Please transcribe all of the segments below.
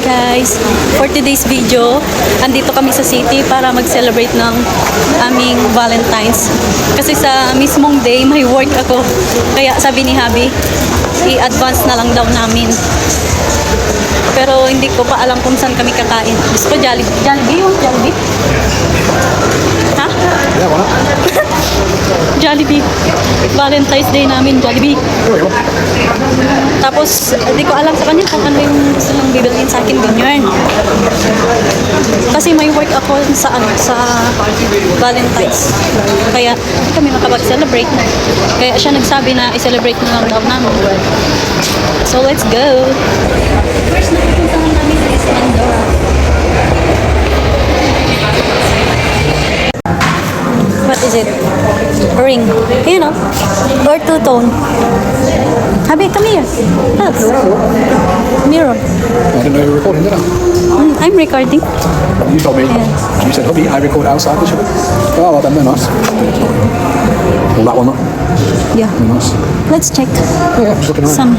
guys, for today's video, andito kami sa city para mag-celebrate ng aming Valentine's. Kasi sa mismong day, may work ako. Kaya sabi ni Habi, i-advance na lang daw namin. Pero hindi ko pa alam kung saan kami kakain. Gusto ko Jollibee. Jollibee yun? Jollibee? Ha? Yeah, why not? Jollibee. Valentine's Day namin, Jollibee. Tapos, hindi ko alam sa kanya kung ano yung gusto nang bibilhin sa akin din yun. Kasi may work ako sa Valentine's. Kaya, hindi kami makapag-celebrate. Kaya siya nagsabi na i-celebrate na lang daw namin. So, let's go! First na pupuntahan namin is Pandora. What is it? A ring. You know? Or two-tone. Habi, come here. Look. Mirror. I didn't know you were recording, did I? I'm recording. You told me. Yeah. You said, hubby, I record outside the show. Oh, well, then they're nice. Well, that one, Yeah. they're nice. Let's check Yeah, just looking around. some.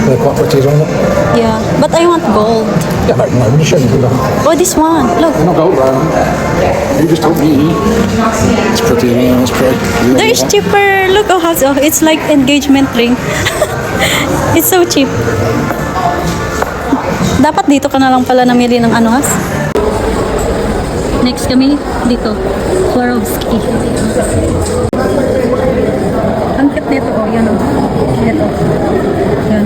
They're quite pretty, aren't they? Yeah. But I want gold. Yeah, no, I'm just showing you. They're Oh, this one. Look. not gold, you just told me. It's pretty, yeah, it's pretty. There's cheaper. Look, oh, it's like engagement ring. It's so cheap. Dapat dito ka na lang pala namili ng ano, has? Next kami dito. Swarovski. Ang cute nito, oh. Yan, oh. Ito. Yan.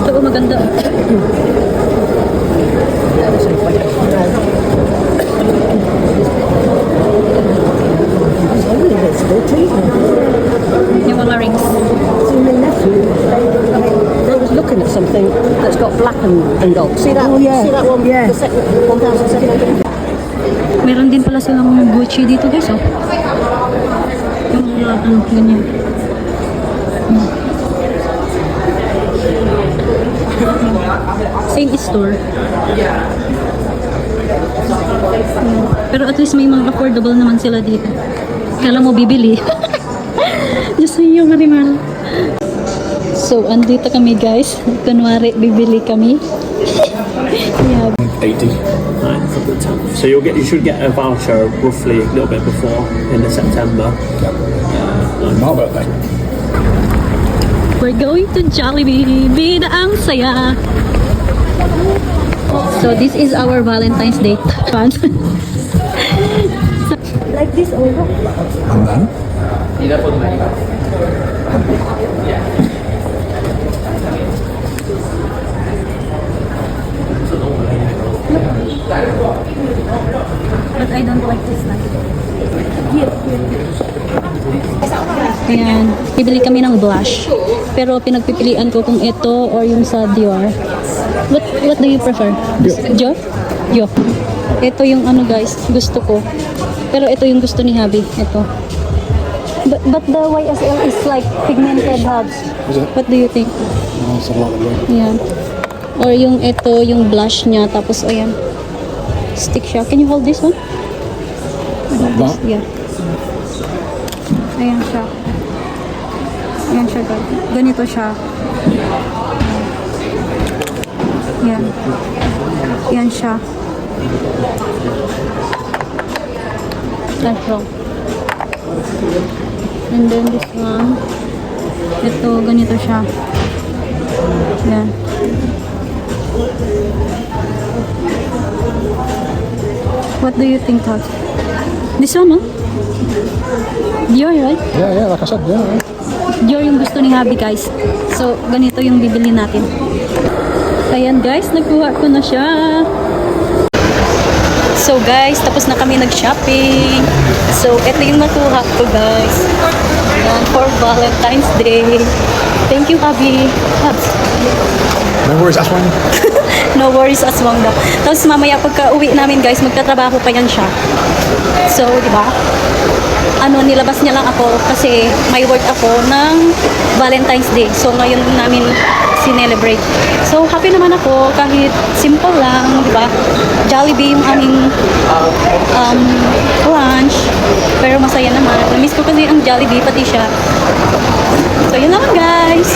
Ito, oh, maganda. Yung mga rings. See my nephew. They was looking at something that's got black and gold. See that? Oh, yeah. See that one? Yeah. The second 1,700. Meron din pala silang Gucci dito, guys, oh. Yung mga, ganyan. Same store. Pero at least may mga affordable naman sila dito. Kala mo bibili. Diyos yung Marimar. So, andito kami, guys. Kunwari, bibili kami. Yeah. 80. Right, for the time. So you should get a voucher roughly a little bit before in the September. My birthday. We're going to Jollibee. Bida ang saya. So this is our Valentine's Day fun. Like this over. And then? But I don't like this one. Ayan, bibili kami ng blush. Pero pinagpipilian ko kung ito or yung sa Dior. What do you prefer? Dior? Dior. Ito yung ano, guys, gusto ko. Pero ito yung gusto ni Habi. Ito. But the YSL is like pigmented hubs. Is it? What do you think? Oh, it's a lot of them. Ayan. Or yung ito, yung blush niya. Tapos, ayan. Stick siya. Can you hold this one? That? Yeah. Ayan siya. Ayan siya, guys. Ganito siya. Ayan. Ayan siya. Ito. And then this one. Ito, ganito siya. Ayan. What do you think, Todd? This one, no? Dior, right? Yeah, like I said, yeah. Dior yung gusto ni Habi, guys. So, ganito yung bibili natin. Ayan, guys. Nagkuha ko na siya. So, guys, tapos na kami nag-shopping. So, ito yung nakuha ko, guys. Ayan, for Valentine's Day. Thank you, Habi. Habs. No worries, that's fine. No worries, aswang daw. Tapos mamaya pagka uwi namin, guys, magtatrabaho pa yan siya. So, di ba? Nilabas niya lang ako kasi may work ako ng Valentine's Day. So, ngayon namin sinelebrate. So, happy naman ako kahit simple lang, di ba? Jollibee yung aming lunch. Pero masaya naman. Na-miss ko kasi ang Jollibee, pati siya. So, yun naman guys.